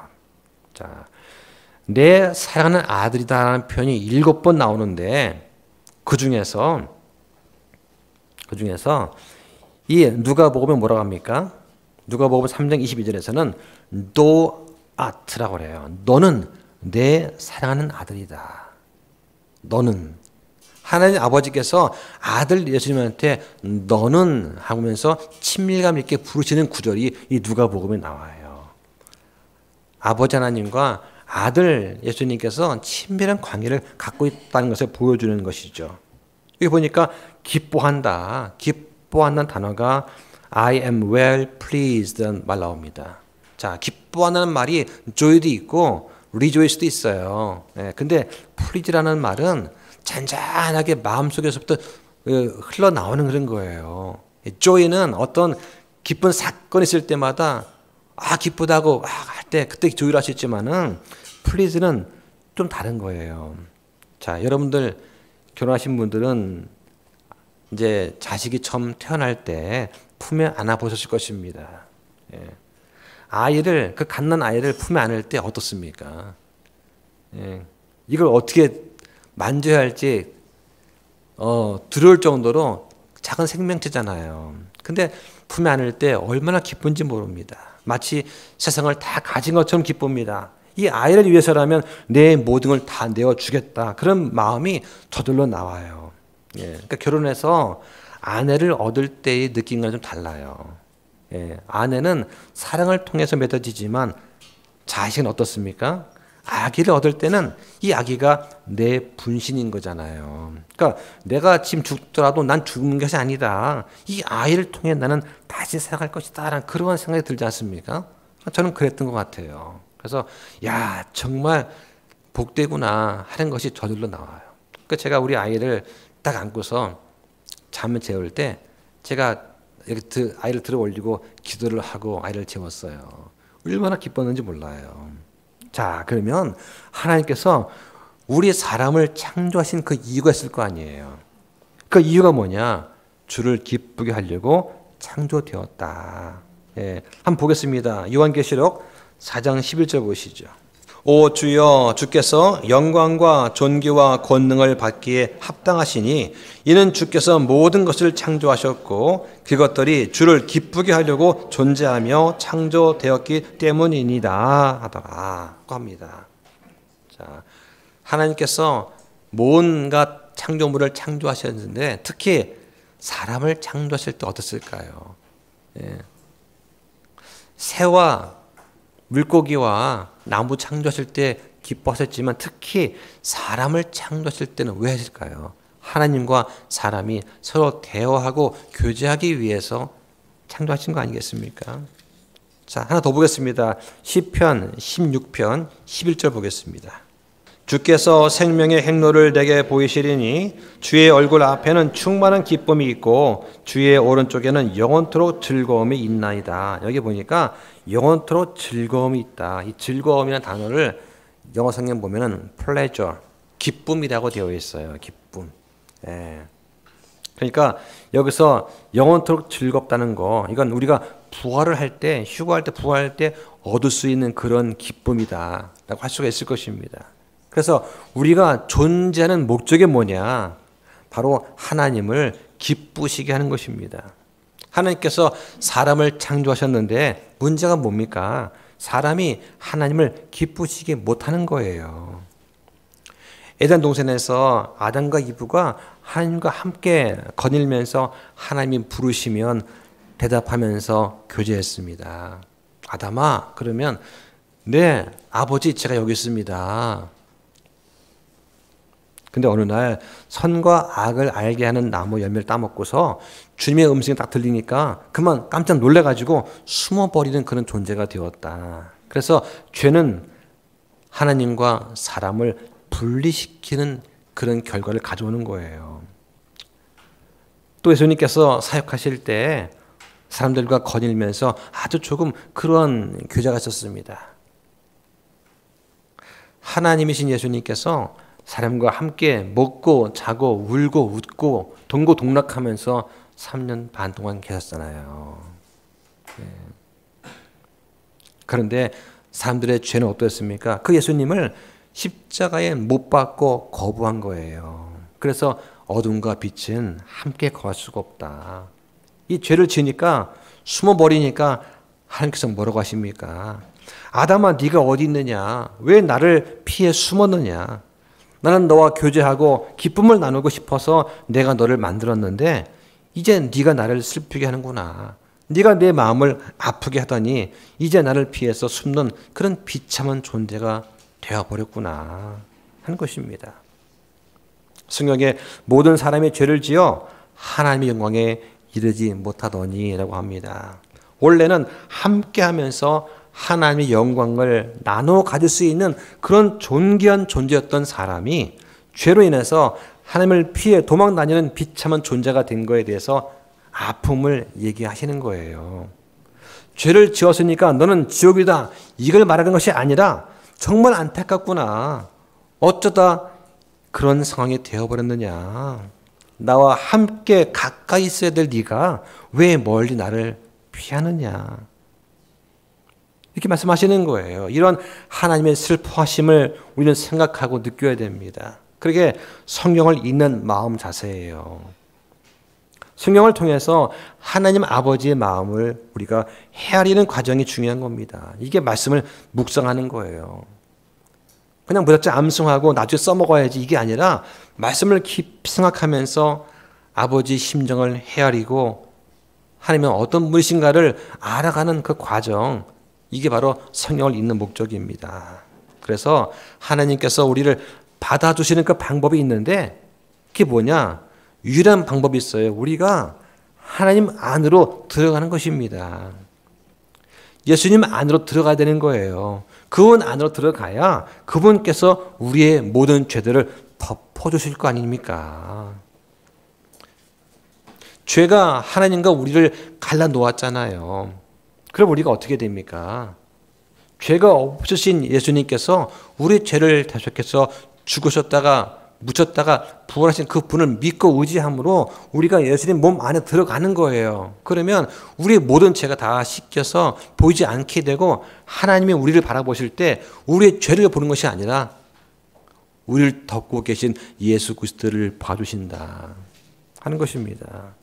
S1: 자, 내 사랑하는 아들이다라는 표현이 7번 나오는데 그 중에서 이 누가복음에 뭐라고 합니까? 누가복음 3장 22절에서는 Thou art라고 그래요. 너는 내 사랑하는 아들이다. 너는 하나님 아버지께서 아들 예수님한테 너는 하면서 친밀감 있게 부르시는 구절이 이 누가복음에 나와요. 아버지 하나님과 아들 예수님께서 친밀한 관계를 갖고 있다는 것을 보여주는 것이죠. 여기 보니까 기뻐한다. 기뻐한다는 단어가 I am well pleased라는 말 나옵니다. 자, 기뻐한다는 말이 joy도 있고 rejoice도 있어요. 근데 please라는 말은 잔잔하게 마음속에서부터 흘러나오는 그런 거예요. joy는 어떤 기쁜 사건이 있을 때마다 기쁘다고 할 때 그때 joy를 할 수 있지만은 please는 좀 다른 거예요. 자, 여러분들 결혼하신 분들은 이제 자식이 처음 태어날 때 품에 안아 보셨을 것입니다. 아이를, 그 갓난 아이를 품에 안을 때 어떻습니까? 이걸 어떻게 만져야 할지 두려울 정도로 작은 생명체잖아요. 근데 품에 안을 때 얼마나 기쁜지 모릅니다. 마치 세상을 다 가진 것처럼 기쁩니다. 이 아이를 위해서라면 내 모든 걸 다 내어주겠다. 그런 마음이 저절로 나와요. 그러니까 결혼해서 아내를 얻을 때의 느낌과 좀 달라요. 아내는 사랑을 통해서 맺어지지만 자식은 어떻습니까? 아기를 얻을 때는 이 아기가 내 분신인 거잖아요. 그러니까 내가 지금 죽더라도 난 죽는 것이 아니다. 이 아이를 통해 나는 다시 살아갈 것이다. 라는 그런 생각이 들지 않습니까? 저는 그랬던 것 같아요. 그래서 야 정말 복되구나 하는 것이 저절로 나와요. 그러니까 제가 우리 아이를 딱 안고서 잠을 재울 때 제가 아이를 들어 올리고 기도를 하고 아이를 재웠어요. 얼마나 기뻤는지 몰라요. 자, 그러면 하나님께서 우리 사람을 창조하신 그 이유가 있을 거 아니에요. 그 이유가 뭐냐? 주를 기쁘게 하려고 창조되었다. 한번 보겠습니다. 요한계시록 4장 11절 보시죠. 오 주여, 주께서 영광과 존귀와 권능을 받기에 합당하시니 이는 주께서 모든 것을 창조하셨고 그것들이 주를 기쁘게 하려고 존재하며 창조되었기 때문이니다 하더라고 합니다. 자, 하나님께서 온갖 창조물을 창조하셨는데 특히 사람을 창조하실 때 어땠을까요? 예. 새와 물고기와 나무 창조하실 때 기뻐하셨지만 특히 사람을 창조하실 때는 왜 하실까요? 하나님과 사람이 서로 대화하고 교제하기 위해서 창조하신 거 아니겠습니까? 자, 하나 더 보겠습니다. 시편 16편 11절 보겠습니다. 주께서 생명의 행로를 내게 보이시리니 주의 얼굴 앞에는 충만한 기쁨이 있고 주의 오른쪽에는 영원토록 즐거움이 있나이다. 여기 보니까 영원토록 즐거움이 있다. 이 즐거움이라는 단어를 영어 성경 보면은 pleasure, 기쁨이라고 되어 있어요. 기쁨. 예. 그러니까 여기서 영원토록 즐겁다는 거, 이건 우리가 부활을 할 때, 휴거할 때, 부활할 때 얻을 수 있는 그런 기쁨이다 라고 할 수가 있을 것입니다. 그래서 우리가 존재하는 목적이 뭐냐? 바로 하나님을 기쁘시게 하는 것입니다. 하나님께서 사람을 창조하셨는데 문제가 뭡니까? 사람이 하나님을 기쁘시게 못하는 거예요. 에덴 동산에서 아담과 이브가 하나님과 함께 거닐면서 하나님이 부르시면 대답하면서 교제했습니다. 아담아, 그러면 네, 아버지 제가 여기 있습니다. 근데 어느 날 선과 악을 알게 하는 나무 열매를 따먹고서 주님의 음성이 딱 들리니까 그만 깜짝 놀래가지고 숨어버리는 그런 존재가 되었다. 그래서 죄는 하나님과 사람을 분리시키는 그런 결과를 가져오는 거예요. 또 예수님께서 사역하실 때 사람들과 거닐면서 아주 조금 그런 교제가 있었습니다. 하나님이신 예수님께서 사람과 함께 먹고 자고 울고 웃고 동고동락하면서 3년 반 동안 계셨잖아요. 그런데 사람들의 죄는 어떠했습니까? 그 예수님을 십자가에 못 박고 거부한 거예요. 그래서 어둠과 빛은 함께 거할 수가 없다. 이 죄를 지으니까 숨어버리니까 하나님께서 뭐라고 하십니까? 아담아, 네가 어디 있느냐? 왜 나를 피해 숨었느냐? 나는 너와 교제하고 기쁨을 나누고 싶어서 내가 너를 만들었는데 이제 네가 나를 슬프게 하는구나. 네가 내 마음을 아프게 하더니 이제 나를 피해서 숨는 그런 비참한 존재가 되어버렸구나 하는 것입니다. 성경에 모든 사람이 죄를 지어 하나님의 영광에 이르지 못하더니 라고 합니다. 원래는 함께하면서 하나님의 영광을 나눠 가질 수 있는 그런 존귀한 존재였던 사람이 죄로 인해서 하나님을 피해 도망 다니는 비참한 존재가 된 거에 대해서 아픔을 얘기하시는 거예요. 죄를 지었으니까 너는 지옥이다, 이걸 말하는 것이 아니라 정말 안타깝구나. 어쩌다 그런 상황이 되어버렸느냐. 나와 함께 가까이 있어야 될 네가 왜 멀리 나를 피하느냐. 이렇게 말씀하시는 거예요. 이런 하나님의 슬퍼하심을 우리는 생각하고 느껴야 됩니다. 그게 성경을 읽는 마음 자세예요. 성경을 통해서 하나님 아버지의 마음을 우리가 헤아리는 과정이 중요한 겁니다. 이게 말씀을 묵상하는 거예요. 그냥 무작정 암송하고 나중에 써먹어야지 이게 아니라 말씀을 깊이 생각하면서 아버지 심정을 헤아리고 하나님은 어떤 분이신가를 알아가는 그 과정, 이게 바로 성경을 읽는 목적입니다. 그래서 하나님께서 우리를 받아주시는 그 방법이 있는데 그게 뭐냐? 유일한 방법이 있어요. 우리가 하나님 안으로 들어가는 것입니다. 예수님 안으로 들어가야 되는 거예요. 그분 안으로 들어가야 그분께서 우리의 모든 죄들을 덮어주실 거 아닙니까? 죄가 하나님과 우리를 갈라 놓았잖아요. 그럼 우리가 어떻게 됩니까? 죄가 없으신 예수님께서 우리 죄를 대속해서 죽으셨다가 묻혔다가 부활하신 그 분을 믿고 의지함으로 우리가 예수님 몸 안에 들어가는 거예요. 그러면 우리의 모든 죄가 다 씻겨서 보이지 않게 되고 하나님이 우리를 바라보실 때 우리의 죄를 보는 것이 아니라 우리를 덮고 계신 예수 그리스도를 봐주신다 하는 것입니다.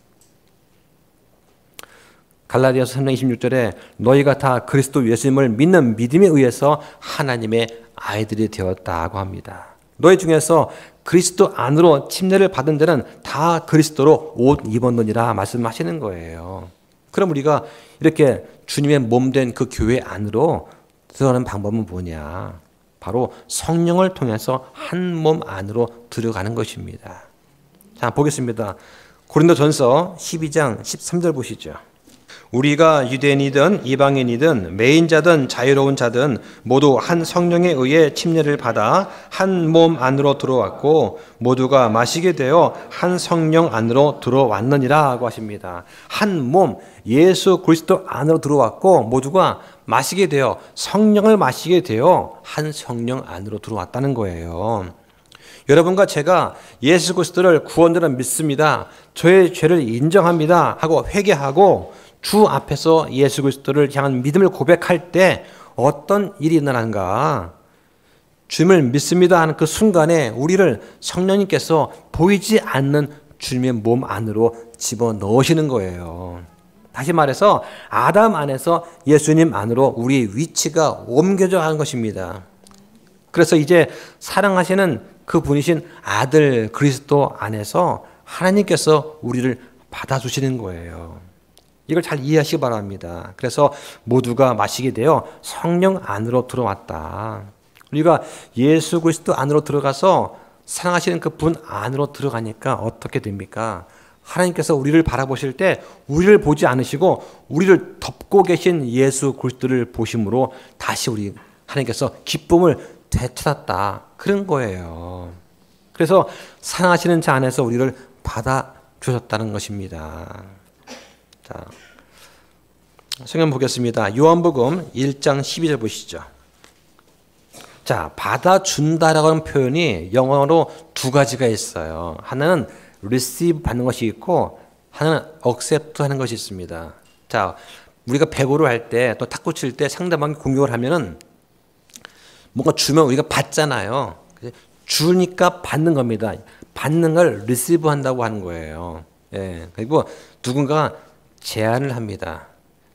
S1: 갈라디아서 3장 26절에 너희가 다 그리스도 예수님을 믿는 믿음에 의해서 하나님의 아이들이 되었다고 합니다. 너희 중에서 그리스도 안으로 침례를 받은 자는 다 그리스도로 옷 입었느니라 말씀하시는 거예요. 그럼 우리가 이렇게 주님의 몸된 그 교회 안으로 들어가는 방법은 뭐냐? 바로 성령을 통해서 한 몸 안으로 들어가는 것입니다. 자, 보겠습니다. 고린도전서 12장 13절 보시죠. 우리가 유대인이든 이방인이든 매인자든 자유로운 자든 모두 한 성령에 의해 침례를 받아 한 몸 안으로 들어왔고 모두가 마시게 되어 한 성령 안으로 들어왔느니라고 하십니다. 한 몸 예수 그리스도 안으로 들어왔고 모두가 마시게 되어 성령을 마시게 되어 한 성령 안으로 들어왔다는 거예요. 여러분과 제가 예수 그리스도를 구원자로 믿습니다. 저의 죄를 인정합니다 하고 회개하고 주 앞에서 예수 그리스도를 향한 믿음을 고백할 때 어떤 일이 일어나는가? 주님을 믿습니다 하는 그 순간에 우리를 성령님께서 보이지 않는 주님의 몸 안으로 집어넣으시는 거예요. 다시 말해서 아담 안에서 예수님 안으로 우리의 위치가 옮겨져 가는 것입니다. 그래서 이제 사랑하시는 그 분이신 아들 그리스도 안에서 하나님께서 우리를 받아주시는 거예요. 이걸 잘 이해하시기 바랍니다. 그래서 모두가 마시게 되어 성령 안으로 들어왔다. 우리가 예수 그리스도 안으로 들어가서 사랑하시는 그 분 안으로 들어가니까 어떻게 됩니까? 하나님께서 우리를 바라보실 때 우리를 보지 않으시고 우리를 덮고 계신 예수 그리스도를 보심으로 다시 우리 하나님께서 기쁨을 되찾았다. 그런 거예요. 그래서 사랑하시는 자 안에서 우리를 받아주셨다는 것입니다. 자, 성경 보겠습니다. 요한복음 1장 12절 보시죠. 자, 받아준다라고 하는 표현이 영어로 두 가지가 있어요. 하나는 receive 받는 것이 있고 하나는 accept 하는 것이 있습니다. 자, 우리가 배구를 할 때 또 탁구 칠 때 상대방이 공격을 하면은 뭔가 주면 우리가 받잖아요. 주니까 받는 겁니다. 받는 걸 receive 한다고 하는 거예요. 예. 그리고 누군가 제안을 합니다.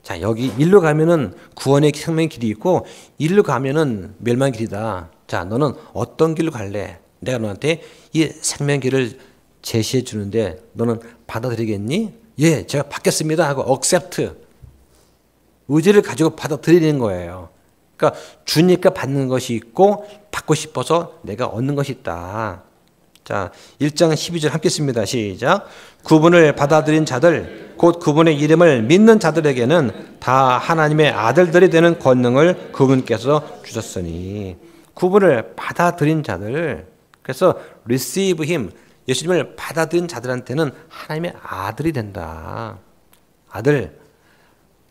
S1: 자, 여기 일로 가면은 구원의 생명의 길이 있고 일로 가면은 멸망의 길이다. 자, 너는 어떤 길로 갈래? 내가 너한테 이 생명의 길을 제시해 주는데 너는 받아들이겠니? 예, 제가 받겠습니다 하고 accept 의지를 가지고 받아들이는 거예요. 그러니까 주니까 받는 것이 있고 받고 싶어서 내가 얻는 것이 있다. 자, 1장 12절 함께 씁니다. 시작. 그분을 받아들인 자들 곧 그분의 이름을 믿는 자들에게는 다 하나님의 아들들이 되는 권능을 그분께서 주셨으니 그분을 받아들인 자들 그래서 receive him 예수님을 받아들인 자들한테는 하나님의 아들이 된다. 아들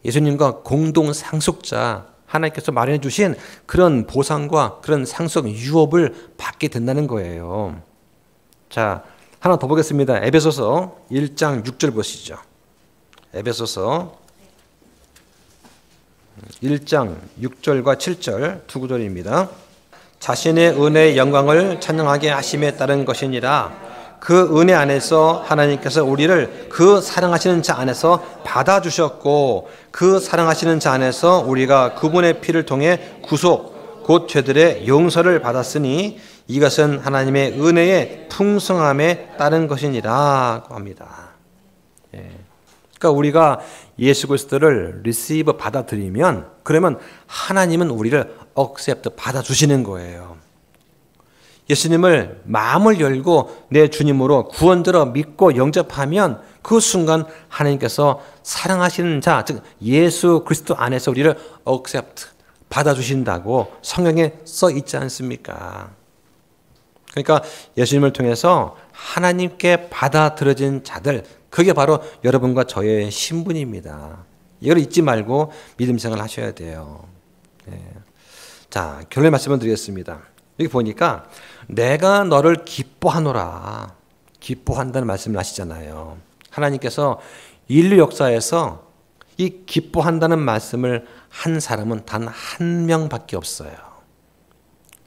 S1: 예수님과 공동 상속자 하나님께서 마련해 주신 그런 보상과 그런 상속 유업을 받게 된다는 거예요. 자, 하나 더 보겠습니다. 에베소서 1장 6절 보시죠. 에베소서 1장 6절과 7절 두 구절입니다. 자신의 은혜의 영광을 찬양하게 하심에 따른 것이니라. 그 은혜 안에서 하나님께서 우리를 그 사랑하시는 자 안에서 받아주셨고 그 사랑하시는 자 안에서 우리가 그분의 피를 통해 구속 곧 죄들의 용서를 받았으니 이것은 하나님의 은혜의 풍성함에 따른 것이니라고 합니다. 예. 그러니까 우리가 예수 그리스도를 receive 받아들이면 그러면 하나님은 우리를 accept 받아주시는 거예요. 예수님을 마음을 열고 내 주님으로 구원자로 믿고 영접하면 그 순간 하나님께서 사랑하시는 자, 즉 예수 그리스도 안에서 우리를 accept 받아주신다고 성경에 써 있지 않습니까? 그러니까 예수님을 통해서 하나님께 받아들여진 자들, 그게 바로 여러분과 저의 신분입니다. 이걸 잊지 말고 믿음 생활을 하셔야 돼요. 네. 자, 결론의 말씀을 드리겠습니다. 여기 보니까 내가 너를 기뻐하노라. 기뻐한다는 말씀을 하시잖아요. 하나님께서 인류 역사에서 이 기뻐한다는 말씀을 한 사람은 단 한 명밖에 없어요.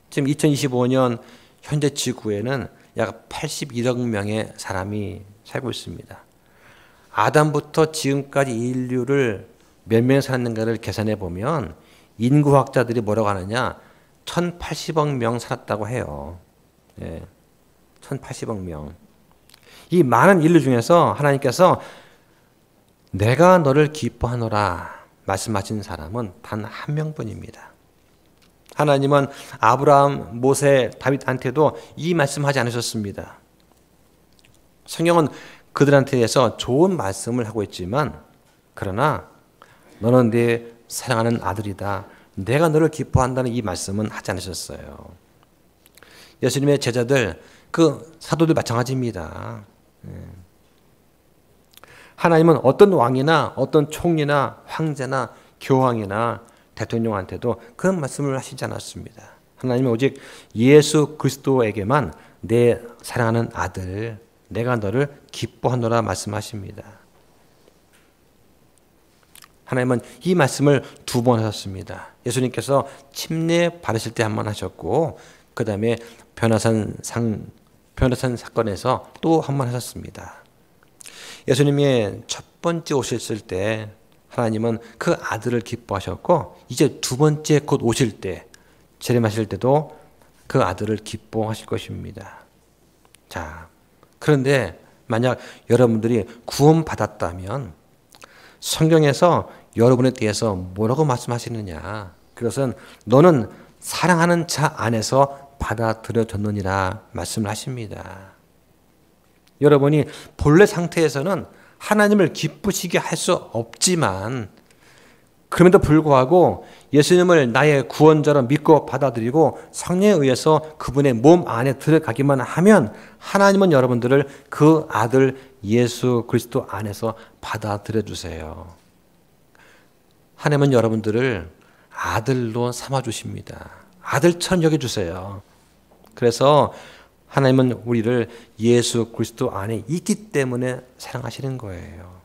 S1: 지금 2025년 현재 지구에는 약 81억 명의 사람이 살고 있습니다. 아담부터 지금까지 인류를 몇 명이 살았는가를 계산해 보면 인구학자들이 뭐라고 하느냐, 1080억 명 살았다고 해요. 예, 1080억 명. 이 많은 인류 중에서 하나님께서 내가 너를 기뻐하노라 말씀하신 사람은 단 한 명뿐입니다. 하나님은 아브라함, 모세, 다윗한테도 이 말씀하지 않으셨습니다. 성경은 그들한테 대해서 좋은 말씀을 하고 있지만, 그러나 너는 내 사랑하는 아들이다, 내가 너를 기뻐한다는 이 말씀은 하지 않으셨어요. 예수님의 제자들, 그 사도들 마찬가지입니다. 하나님은 어떤 왕이나 어떤 총리나 황제나 교황이나 대통령한테도 그런 말씀을 하시지 않았습니다. 하나님은 오직 예수 그리스도에게만 내 사랑하는 아들, 내가 너를 기뻐하노라 말씀하십니다. 하나님은 이 말씀을 2번 하셨습니다. 예수님께서 침례 받으실 때 한 번 하셨고, 그 다음에 변화산 사건에서 또 한 번 하셨습니다. 예수님이 첫 번째 오셨을 때 하나님은 그 아들을 기뻐하셨고, 이제 2번째 곧 오실 때, 재림하실 때도 그 아들을 기뻐하실 것입니다. 자, 그런데 만약 여러분들이 구원받았다면 성경에서 여러분에 대해서 뭐라고 말씀하시느냐? 그것은 너는 사랑하는 자 안에서 받아들여졌느니라 말씀을 하십니다. 여러분이 본래 상태에서는 하나님을 기쁘시게 할 수 없지만, 그럼에도 불구하고 예수님을 나의 구원자로 믿고 받아들이고 성령에 의해서 그분의 몸 안에 들어가기만 하면 하나님은 여러분들을 그 아들 예수 그리스도 안에서 받아들여 주세요. 하나님은 여러분들을 아들로 삼아 주십니다. 아들처럼 여겨 주세요. 그래서 하나님은 우리를 예수 그리스도 안에 있기 때문에 사랑하시는 거예요.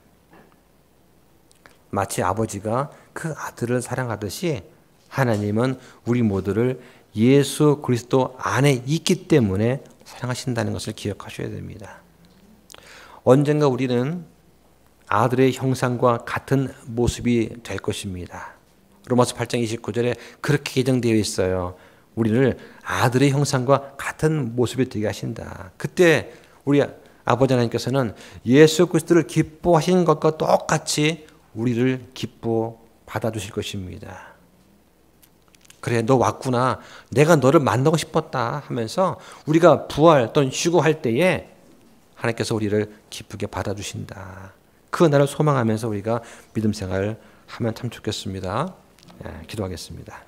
S1: 마치 아버지가 그 아들을 사랑하듯이 하나님은 우리 모두를 예수 그리스도 안에 있기 때문에 사랑하신다는 것을 기억하셔야 됩니다. 언젠가 우리는 아들의 형상과 같은 모습이 될 것입니다. 로마서 8장 29절에 그렇게 예정되어 있어요. 우리를 아들의 형상과 같은 모습이 되게 하신다. 그때 우리 아버지 하나님께서는 예수 그리스도를 기뻐하신 것과 똑같이 우리를 기뻐 받아주실 것입니다. 그래, 너 왔구나. 내가 너를 만나고 싶었다 하면서 우리가 부활 또는 휴거할 때에 하나님께서 우리를 기쁘게 받아주신다. 그 날을 소망하면서 우리가 믿음 생활을 하면 참 좋겠습니다. 기도하겠습니다.